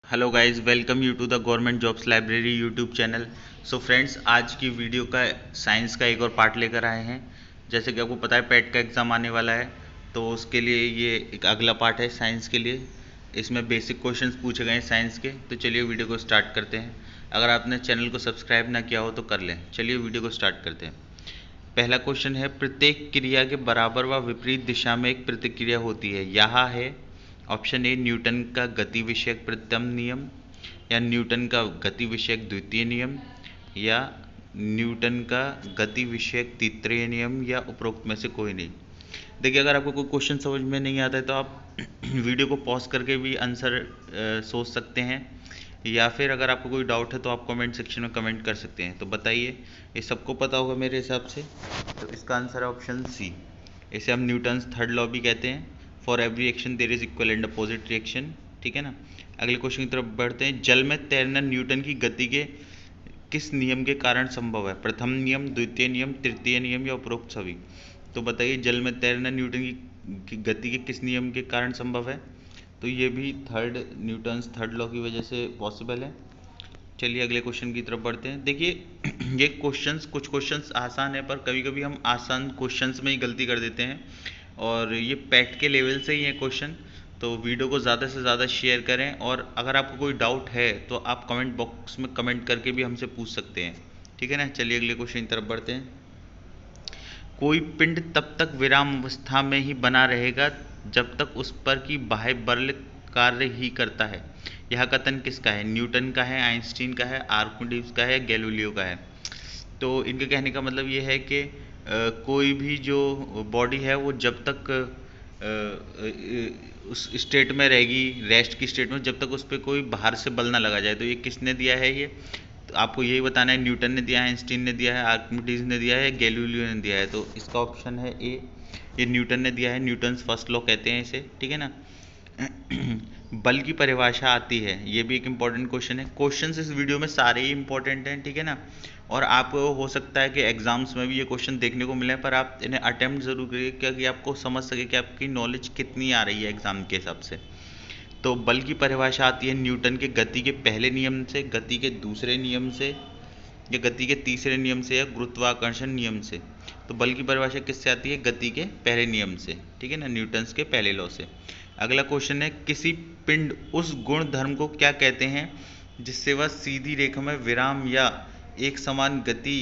Hello guys, welcome you to the government jobs library YouTube channel. So friends, आज की video का science का एक और पार्ट लेकर आए हैं। जैसे कि आपको पता है पेट का एग्ज़ाम आने वाला है, तो उसके लिए ये एक अगला पार्ट है साइंस के लिए। इसमें बेसिक क्वेश्चंस पूछे गए हैं साइंस के। तो चलिए वीडियो को स्टार्ट करते हैं। अगर आपने चैनल को सब्सक्राइब ना किया हो तो कर लें। चलिए वीडियो को स्टार्ट करते हैं। पहला क्वेश्चन है, प्रत्येक क्रिया के बराबर व विपरीत दिशा में एक प्रतिक्रिया होती है। यह है ऑप्शन ए न्यूटन का गति विषयक प्रथम नियम, या न्यूटन का गति विषयक द्वितीय नियम, या न्यूटन का गति विषयक तृतीय नियम, या उपरोक्त में से कोई नहीं। देखिए, अगर आपको कोई क्वेश्चन समझ में नहीं आता है तो आप वीडियो को पॉज करके भी आंसर सोच सकते हैं, या फिर अगर आपको कोई डाउट है तो आप कमेंट सेक्शन में कमेंट कर सकते हैं। तो बताइए, ये सबको पता होगा मेरे हिसाब से। तो इसका आंसर है ऑप्शन सी। इसे हम न्यूटन्स थर्ड लॉ भी कहते हैं। For every action there is equal and opposite reaction. ठीक है ना। अगले क्वेश्चन की तरफ बढ़ते हैं। जल में तैरना न्यूटन की गति के किस नियम के कारण संभव है? प्रथम नियम, द्वितीय नियम, तृतीय नियम, या उपरोक्त सभी। तो बताइए, जल में तैरना न्यूटन की गति के किस नियम के कारण संभव है? तो ये भी न्यूटन्स थर्ड लॉ की वजह से पॉसिबल है। चलिए अगले क्वेश्चन की तरफ बढ़ते हैं। देखिए, ये कुछ क्वेश्चंस आसान है, पर कभी कभी हम आसान क्वेश्चंस में ही गलती कर देते हैं, और ये पैट के लेवल से ही है क्वेश्चन। तो वीडियो को ज़्यादा से ज़्यादा शेयर करें, और अगर आपको कोई डाउट है तो आप कमेंट बॉक्स में कमेंट करके भी हमसे पूछ सकते हैं। ठीक है ना। चलिए अगले क्वेश्चन की तरफ बढ़ते हैं। कोई पिंड तब तक विराम अवस्था में ही बना रहेगा जब तक उस पर की बाह्य बल कार्य ही करता है। यह कथन किसका है? न्यूटन का है, आइंस्टीन का है, आर्किमिडीज का है, गैलीलियो का है। तो इनके कहने का मतलब ये है कि कोई भी जो बॉडी है वो जब तक उस स्टेट में रहेगी, रेस्ट की स्टेट में, जब तक उस पर कोई बाहर से बल ना लगा जाए। तो ये किसने दिया है? ये तो आपको यही बताना है। न्यूटन ने दिया है, आइंस्टीन ने दिया है, आर्किमिडीज ने दिया है, गैलीलियो ने दिया है। तो इसका ऑप्शन है ए, ये न्यूटन ने दिया है। न्यूटन्स फर्स्ट लॉ कहते हैं इसे। ठीक है ना। बल की परिभाषा आती है, ये भी एक इम्पॉर्टेंट क्वेश्चन है। क्वेश्चंस इस वीडियो में सारे ही इम्पॉर्टेंट हैं। ठीक है ना। और आपको हो सकता है कि एग्जाम्स में भी ये क्वेश्चन देखने को मिले, पर आप इन्हें अटेम्प्ट जरूर करिए, क्योंकि आपको समझ सके कि आपकी नॉलेज कितनी आ रही है एग्जाम के हिसाब से। तो बल की परिभाषा आती है न्यूटन के गति के पहले नियम से, गति के दूसरे नियम से, या गति के तीसरे नियम से, या गुरुत्वाकर्षण नियम से। तो बल की परिभाषा किससे आती है? गति के पहले नियम से। ठीक है ना, न्यूटन्स के पहले लॉ से। अगला क्वेश्चन है, किसी पिंड उस गुण धर्म को क्या कहते हैं जिससे वह सीधी रेखा में विराम या एक समान गति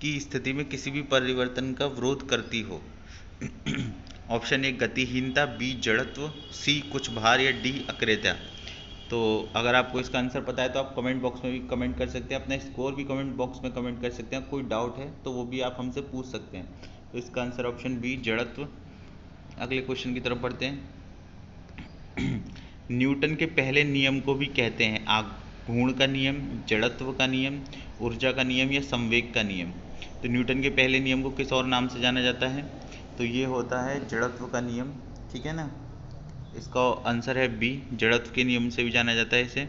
की स्थिति में किसी भी परिवर्तन का विरोध करती हो? ऑप्शन ए गतिहीनता, बी जड़त्व, सी कुछ भार, या डी अक्रेता। तो अगर आपको इसका आंसर पता है तो आप कमेंट बॉक्स में भी कमेंट कर सकते हैं, अपना स्कोर भी कमेंट बॉक्स में कमेंट कर सकते हैं। कोई डाउट है तो वो भी आप हमसे पूछ सकते हैं। तो इसका आंसर ऑप्शन बी जड़त्व। अगले क्वेश्चन की तरफ बढ़ते हैं। न्यूटन के पहले नियम को भी कहते हैं आघूर्ण का नियम, जड़त्व का नियम, ऊर्जा का नियम, या संवेग का नियम। तो न्यूटन के पहले नियम को किस और नाम से जाना जाता है? तो ये होता है जड़त्व का नियम। ठीक है ना। इसका आंसर है बी, जड़त्व के नियम से भी जाना जाता है इसे।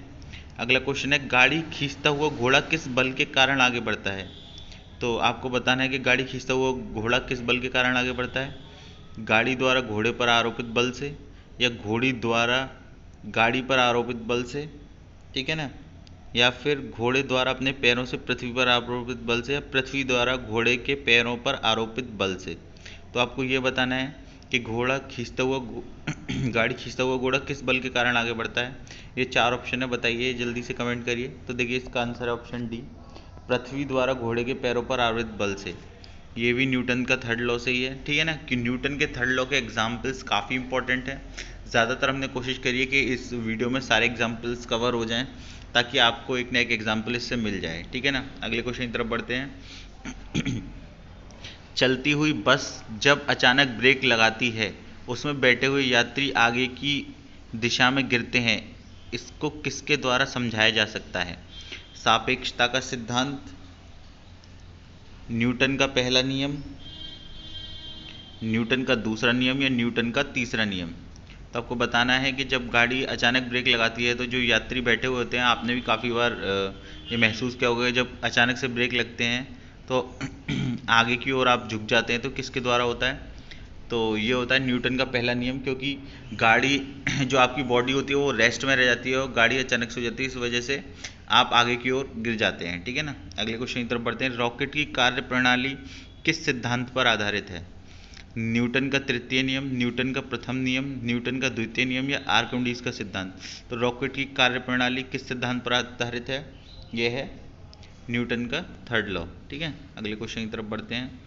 अगला क्वेश्चन है, गाड़ी खींचता हुआ घोड़ा किस बल के कारण आगे बढ़ता है? तो आपको बताना है कि गाड़ी खींचता हुआ घोड़ा किस बल के कारण आगे बढ़ता है। गाड़ी द्वारा घोड़े पर आरोपित बल से, या घोड़ी द्वारा गाड़ी पर आरोपित बल से। ठीक है ना। या फिर घोड़े द्वारा अपने पैरों से पृथ्वी पर आरोपित बल से, या पृथ्वी द्वारा घोड़े के पैरों पर आरोपित बल से। तो आपको ये बताना है कि घोड़ा खींचता हुआ गाड़ी खींचता हुआ घोड़ा किस बल के कारण आगे बढ़ता है। ये चार ऑप्शन है, बताइए, जल्दी से कमेंट करिए। तो देखिए, इसका आंसर है ऑप्शन डी, पृथ्वी द्वारा घोड़े के पैरों पर आरोपित बल से। ये भी न्यूटन का थर्ड लॉ से ही है। ठीक है ना, कि न्यूटन के थर्ड लॉ के एग्जाम्पल्स काफ़ी इंपॉर्टेंट हैं। ज़्यादातर हमने कोशिश करी है कि इस वीडियो में सारे एग्जाम्पल्स कवर हो जाएं, ताकि आपको एक ना एक एग्जाम्पल इससे मिल जाए। ठीक है ना। अगले क्वेश्चन की तरफ बढ़ते हैं। चलती हुई बस जब अचानक ब्रेक लगाती है, उसमें बैठे हुए यात्री आगे की दिशा में गिरते हैं। इसको किसके द्वारा समझाया जा सकता है? सापेक्षता का सिद्धांत, न्यूटन का पहला नियम, न्यूटन का दूसरा नियम, या न्यूटन का तीसरा नियम। तो आपको बताना है कि जब गाड़ी अचानक ब्रेक लगाती है तो जो यात्री बैठे हुए होते हैं, आपने भी काफ़ी बार ये महसूस किया होगा, जब अचानक से ब्रेक लगते हैं तो आगे की ओर आप झुक जाते हैं। तो किसके द्वारा होता है? तो ये होता है न्यूटन का पहला नियम, क्योंकि गाड़ी जो आपकी बॉडी होती है वो रेस्ट में रह जाती है और गाड़ी अचानक से हो जाती है, इस वजह से आप आगे की ओर गिर जाते हैं। ठीक है ना। अगले क्वेश्चन की तरफ बढ़ते हैं। रॉकेट की कार्य प्रणाली किस सिद्धांत पर आधारित है? न्यूटन का तृतीय नियम, न्यूटन का प्रथम नियम, न्यूटन का द्वितीय नियम या आर्किमिडीज का सिद्धांत? तो रॉकेट की कार्य प्रणाली किस सिद्धांत पर आधारित है? यह है न्यूटन का थर्ड लॉ। ठीक है। अगले क्वेश्चन की तरफ बढ़ते हैं।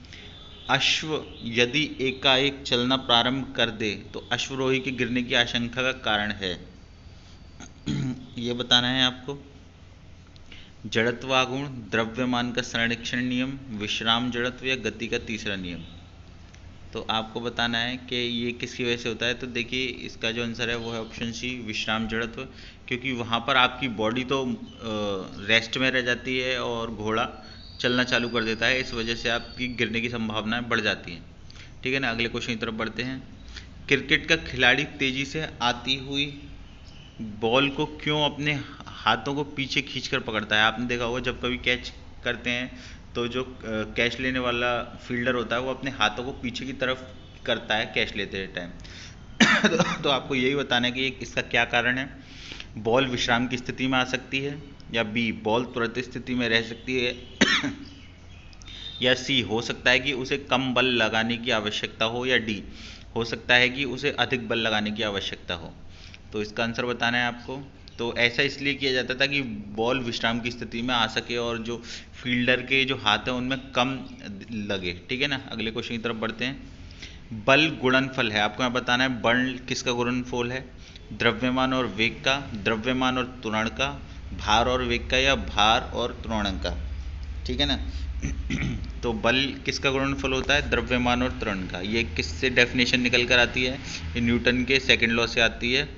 अश्व यदि एकाएक चलना प्रारंभ कर दे तो अश्वरोही के गिरने की आशंका का कारण है? ये बताना है आपको। जड़त्वागुण, द्रव्यमान का संरक्षण नियम, विश्राम जड़त्व या गति का तीसरा नियम? तो आपको बताना है कि ये किसकी वजह से होता है। तो देखिए इसका जो आंसर है वो है ऑप्शन सी, विश्राम जड़त्व, क्योंकि वहाँ पर आपकी बॉडी तो रेस्ट में रह जाती है और घोड़ा चलना चालू कर देता है, इस वजह से आपकी गिरने की संभावनाएं बढ़ जाती हैं। ठीक है ना। अगले क्वेश्चन की तरफ बढ़ते हैं। क्रिकेट का खिलाड़ी तेजी से आती हुई बॉल को क्यों अपने हाथों को पीछे खींचकर पकड़ता है? आपने देखा होगा जब कभी कैच करते हैं तो जो कैच लेने वाला फील्डर होता है वो अपने हाथों को पीछे की तरफ करता है कैच लेते टाइम। तो आपको यही बताना है कि इसका क्या कारण है। बॉल विश्राम की स्थिति में आ सकती है, या बी बॉल तुरंत स्थिति में रह सकती है, या सी हो सकता है कि उसे कम बल लगाने की आवश्यकता हो, या डी हो सकता है कि उसे अधिक बल लगाने की आवश्यकता हो। तो इसका आंसर बताना है आपको। तो ऐसा इसलिए किया जाता था कि बॉल विश्राम की स्थिति में आ सके और जो फील्डर के जो हाथ हैं उनमें कम लगे। ठीक है ना। अगले क्वेश्चन की तरफ बढ़ते हैं। बल गुणनफल है, आपको यहाँ बताना है बल किसका गुणनफल है? द्रव्यमान और वेग का, द्रव्यमान और त्वरण का, भार और वेग का, या भार और त्वरण का? ठीक है ना। तो बल किसका गुणनफल होता है? द्रव्यमान और त्वरण का। ये किससे डेफिनेशन निकल कर आती है? ये न्यूटन के सेकंड लॉ से आती है।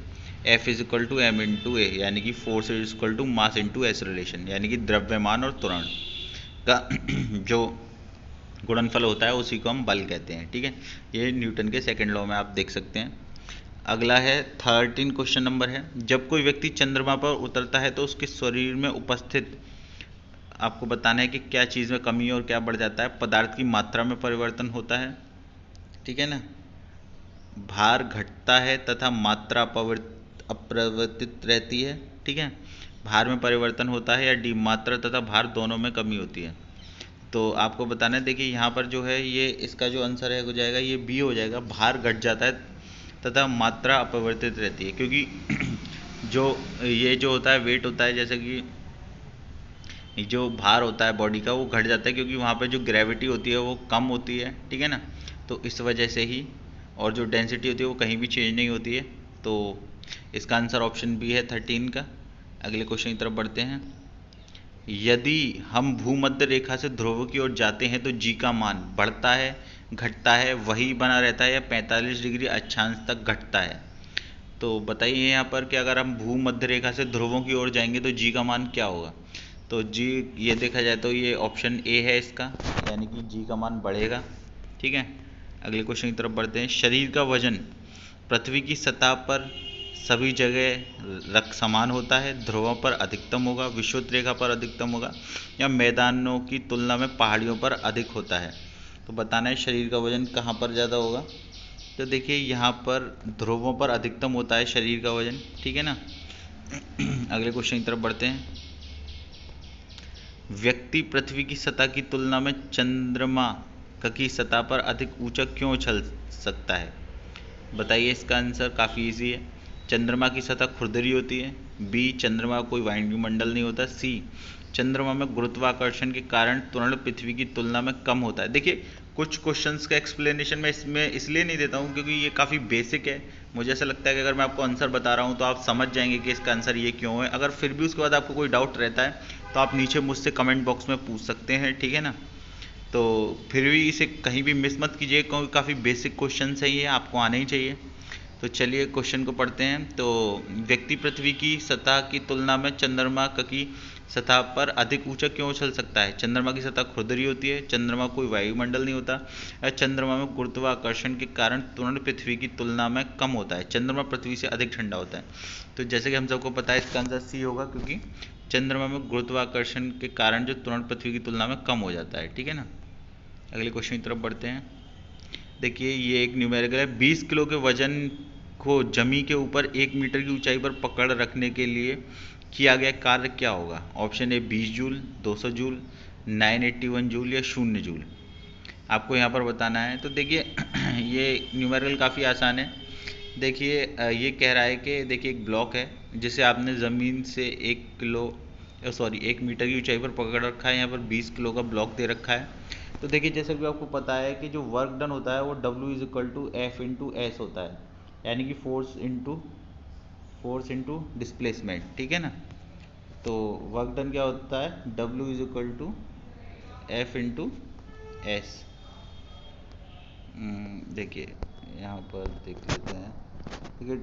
F is equal to M into A, यानी कि force is equal to mass into as relation, यानी कि द्रव्यमान और त्वरण का जो गुणनफल होता है उसी को हम बल कहते हैं। ठीक है। ये न्यूटन के सेकंड लॉ में आप देख सकते हैं। अगला है 13 क्वेश्चन नंबर है। जब कोई व्यक्ति चंद्रमा पर उतरता है तो उसके शरीर में उपस्थित, आपको बताना है कि क्या चीज़ में कमी और क्या बढ़ जाता है। पदार्थ की मात्रा में परिवर्तन होता है, ठीक है ना, भार घटता है तथा मात्रा अपरिवर्तित रहती है। ठीक है। भार में परिवर्तन होता है, या डी मात्रा तथा भार दोनों में कमी होती है। तो आपको बताना है, देखिए यहाँ पर जो है ये इसका जो आंसर है हो जाएगा ये बी हो जाएगा, भार घट जाता है तथा मात्रा अपरिवर्तित रहती है। क्योंकि जो ये जो होता है वेट होता है, जैसे कि जो भार होता है बॉडी का वो घट जाता है, क्योंकि वहाँ पे जो ग्रेविटी होती है वो कम होती है। ठीक है ना। तो इस वजह से ही, और जो डेंसिटी होती है वो कहीं भी चेंज नहीं होती है। तो इसका आंसर ऑप्शन बी है 13 का। अगले क्वेश्चन की तरफ बढ़ते हैं। यदि हम भूमध्य रेखा से ध्रुव की ओर जाते हैं तो जी का मान बढ़ता है, घटता है, वही बना रहता है, या 45 डिग्री अक्षांश तक घटता है? तो बताइए यहाँ पर कि अगर हम भूमध्य रेखा से ध्रुवों की ओर जाएंगे तो जी का मान क्या होगा? तो जी ये देखा जाए तो ये ऑप्शन ए है इसका, यानी कि जी का मान बढ़ेगा। ठीक है। अगले क्वेश्चन की तरफ बढ़ते हैं। शरीर का वजन पृथ्वी की सतह पर सभी जगह समान होता है, ध्रुवों पर अधिकतम होगा, विषुवत रेखा पर अधिकतम होगा, या मैदानों की तुलना में पहाड़ियों पर अधिक होता है? तो बताना है शरीर का वजन कहाँ पर ज़्यादा होगा। तो देखिए यहाँ पर ध्रुवों पर अधिकतम होता है शरीर का वजन। ठीक है ना। अगले क्वेश्चन की तरफ बढ़ते हैं। व्यक्ति पृथ्वी की सतह की तुलना में चंद्रमा की सतह पर अधिक ऊंचा क्यों उछल सकता है? बताइए इसका आंसर काफ़ी इजी है। चंद्रमा की सतह खुरदरी होती है, बी चंद्रमा कोई वायुमंडल नहीं होता, सी चंद्रमा में गुरुत्वाकर्षण के कारण त्वरण पृथ्वी की तुलना में कम होता है। देखिए कुछ क्वेश्चंस का एक्सप्लेनेशन मैं इसमें इसलिए नहीं देता हूँ क्योंकि ये काफ़ी बेसिक है। मुझे ऐसा लगता है कि अगर मैं आपको आंसर बता रहा हूँ तो आप समझ जाएंगे कि इसका आंसर ये क्यों है। अगर फिर भी उसके बाद आपको कोई डाउट रहता है तो आप नीचे मुझसे कमेंट बॉक्स में पूछ सकते हैं। ठीक है ना। तो फिर भी इसे कहीं भी मिस मत कीजिए क्योंकि काफ़ी बेसिक क्वेश्चन है ये, आपको आने ही चाहिए। तो चलिए क्वेश्चन को पढ़ते हैं। तो व्यक्ति पृथ्वी की सतह की तुलना में चंद्रमा की सतह पर अधिक ऊंचा क्यों उछल सकता है? चंद्रमा की सतह खुरदरी होती है, चंद्रमा कोई वायुमंडल नहीं होता, या चंद्रमा में गुरुत्वाकर्षण के कारण त्वरण पृथ्वी की तुलना में कम होता है, चंद्रमा पृथ्वी से अधिक ठंडा होता है। तो जैसे कि हम सबको पता है इसका आंसर सी होगा, क्योंकि चंद्रमा में गुरुत्वाकर्षण के कारण जो त्वरण पृथ्वी की तुलना में कम हो जाता है। ठीक है ना। अगले क्वेश्चन की तरफ बढ़ते हैं। देखिए ये एक न्यूमेरिकल है, 20 किलो के वजन को जमी के ऊपर 1 मीटर की ऊंचाई पर पकड़ रखने के लिए किया गया कार्य क्या होगा? Option A 20 joule, 200 joule, 981 joule या 0 जूल। आपको यहाँ पर बताना है। तो देखिए ये न्यूमेरिकल काफ़ी आसान है। देखिए ये कह रहा है कि देखिए एक ब्लॉक है जिसे आपने ज़मीन से 1 मीटर की ऊंचाई पर पकड़ रखा है। यहाँ पर 20 किलो का ब्लॉक दे रखा है। तो देखिए जैसे कि आपको पता है कि जो वर्क डन होता है वो W = F × S होता है, यानी कि फोर्स इंटू डिस्प्लेसमेंट, ठीक है ना। तो वर्क डन क्या होता है? W = F × S। देखिए यहाँ पर देख लेते हैं। देखिए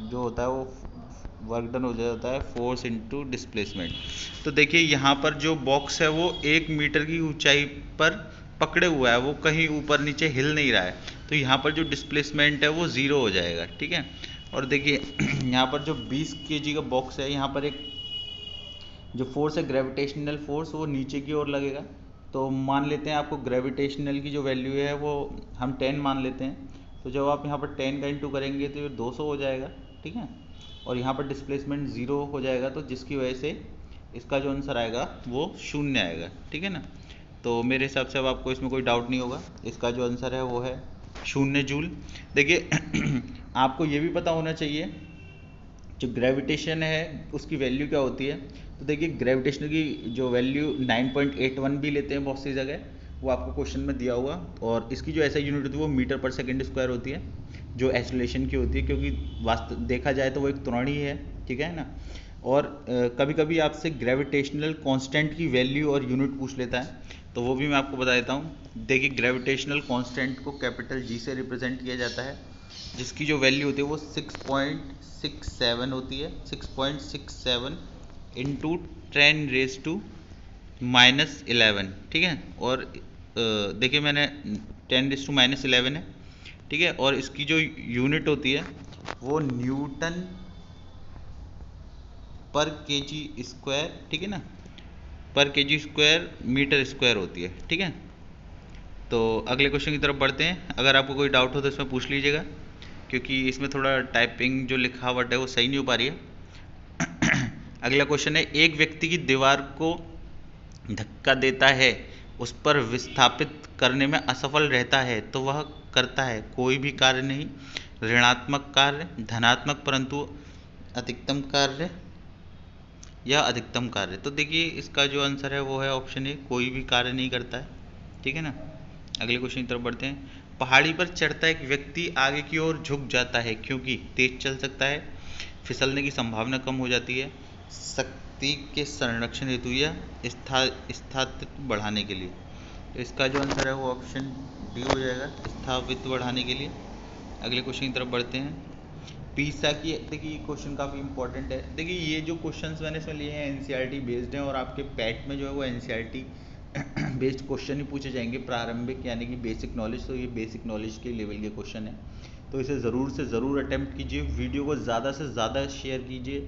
जो होता है वो वर्क डन हो जाता है फोर्स इंटू डिस्प्लेसमेंट। तो देखिए यहाँ पर जो बॉक्स है वो 1 मीटर की ऊंचाई पर पकड़े हुआ है, वो कहीं ऊपर नीचे हिल नहीं रहा है। तो यहाँ पर जो डिस्प्लेसमेंट है वो 0 हो जाएगा, ठीक है। और देखिए यहाँ पर जो 20 kg का बॉक्स है, यहाँ पर एक जो फोर्स है ग्रेविटेशनल फोर्स वो नीचे की ओर लगेगा। तो मान लेते हैं आपको ग्रेविटेशनल की जो वैल्यू है वो हम 10 मान लेते हैं। तो जब आप यहाँ पर 10 का इंटू करेंगे तो ये 200 हो जाएगा, ठीक है। और यहाँ पर डिस्प्लेसमेंट 0 हो जाएगा, तो जिसकी वजह से इसका जो आंसर आएगा वो 0 आएगा, ठीक है ना। तो मेरे हिसाब से अब आपको इसमें कोई डाउट नहीं होगा, इसका जो आंसर है वो है 0 जूल। देखिए आपको ये भी पता होना चाहिए जो ग्रेविटेशन है उसकी वैल्यू क्या होती है। तो देखिए ग्रेविटेशन की जो वैल्यू 9.81 भी लेते हैं बहुत सी जगह, वो आपको क्वेश्चन में दिया हुआ। और इसकी जो ऐसा यूनिट होती है वो मीटर पर सेकंड स्क्वायर होती है, जो एक्सेलरेशन की होती है, क्योंकि वास्तव देखा जाए तो वो एक त्वरण ही है, ठीक है ना। और कभी कभी आपसे ग्रेविटेशनल कांस्टेंट की वैल्यू और यूनिट पूछ लेता है, तो वो भी मैं आपको बता देता हूँ। देखिए ग्रेविटेशनल कांस्टेंट को कैपिटल G से रिप्रेजेंट किया जाता है, जिसकी जो वैल्यू होती है वो 6.67 होती है, 6.67 इंटू 10⁻⁻11, ठीक है। और देखिए मैंने 10⁻⁻11 है, ठीक है। और इसकी जो यूनिट होती है वो न्यूटन पर केजी स्क्वायर, ठीक है ना, पर केजी स्क्वायर मीटर स्क्वायर होती है, ठीक है। तो अगले क्वेश्चन की तरफ बढ़ते हैं। अगर आपको कोई डाउट हो तो इसमें पूछ लीजिएगा, क्योंकि इसमें थोड़ा टाइपिंग जो लिखावट है वो सही नहीं हो पा रही है। अगला क्वेश्चन है, एक व्यक्ति की दीवार को धक्का देता है, उस पर विस्थापित करने में असफल रहता है, तो वह करता है कोई भी कार्य नहीं, ऋणात्मक कार्य, धनात्मक परंतु अधिकतम कार्य या अधिकतम कार्य। तो देखिए इसका जो आंसर है वो है ऑप्शन ए, कोई भी कार्य नहीं करता है, ठीक है ना। अगले क्वेश्चन की तरफ बढ़ते हैं। पहाड़ी पर चढ़ता एक व्यक्ति आगे की ओर झुक जाता है क्योंकि तेज चल सकता है, फिसलने की संभावना कम हो जाती है, शक्ति के संरक्षण हेतु या स्थायित्व बढ़ाने के लिए। तो इसका जो आंसर है वो ऑप्शन डी हो जाएगा, स्थायित्व बढ़ाने के लिए। अगले क्वेश्चन की तरफ बढ़ते हैं। पीसा की, देखिए ये क्वेश्चन काफ़ी इंपॉर्टेंट है। देखिए ये जो क्वेश्चंस मैंने इसमें लिए हैं एनसीईआरटी बेस्ड हैं, और आपके पैट में जो है वो एनसीईआरटी बेस्ड क्वेश्चन ही पूछे जाएंगे, प्रारंभिक यानी कि बेसिक नॉलेज। तो ये बेसिक नॉलेज के लेवल के क्वेश्चन है, तो इसे ज़रूर से ज़रूर अटेम्प्ट कीजिए। वीडियो को ज़्यादा से ज़्यादा शेयर कीजिए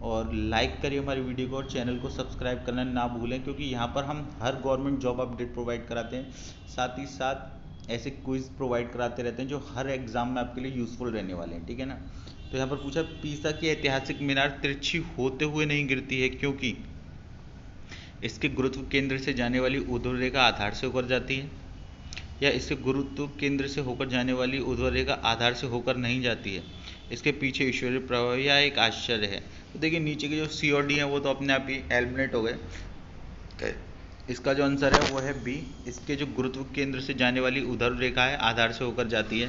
और लाइक करिए हमारी वीडियो को, और चैनल को सब्सक्राइब करना ना भूलें, क्योंकि यहाँ पर हम हर गवर्नमेंट जॉब अपडेट प्रोवाइड कराते हैं, साथ ही साथ ऐसे क्विज प्रोवाइड कराते रहते हैं जो हर एग्ज़ाम में आपके लिए यूज़फुल रहने वाले हैं, ठीक है ना। तो यहाँ पर पूछा, पीसा की ऐतिहासिक मीनार तिरछी होते हुए नहीं गिरती है क्योंकि इसके गुरुत्व केंद्र से जाने वाली ऊर्ध्व रेखा आधार से होकर जाती है, या इसके गुरुत्व केंद्र से होकर जाने वाली ऊर्ध्व रेखा आधार से होकर नहीं जाती है, इसके पीछे ईश्वरीय प्रभाव या एक आश्चर्य है। तो देखिए नीचे के जो सी और डी हैं वो तो अपने आप ही एलिमिनेट हो गए। इसका जो आंसर है वो है बी, इसके जो गुरुत्व केंद्र से जाने वाली ऊर्ध्व रेखा है आधार से होकर जाती है।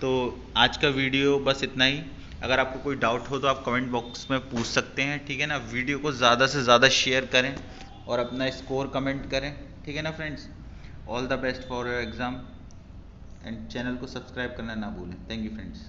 तो आज का वीडियो बस इतना ही। अगर आपको कोई डाउट हो तो आप कमेंट बॉक्स में पूछ सकते हैं, ठीक है ना। वीडियो को ज़्यादा से ज़्यादा शेयर करें और अपना स्कोर कमेंट करें, ठीक है ना friends. All the best for your exam, and channel को सब्सक्राइब करना ना भूलें। Thank you friends.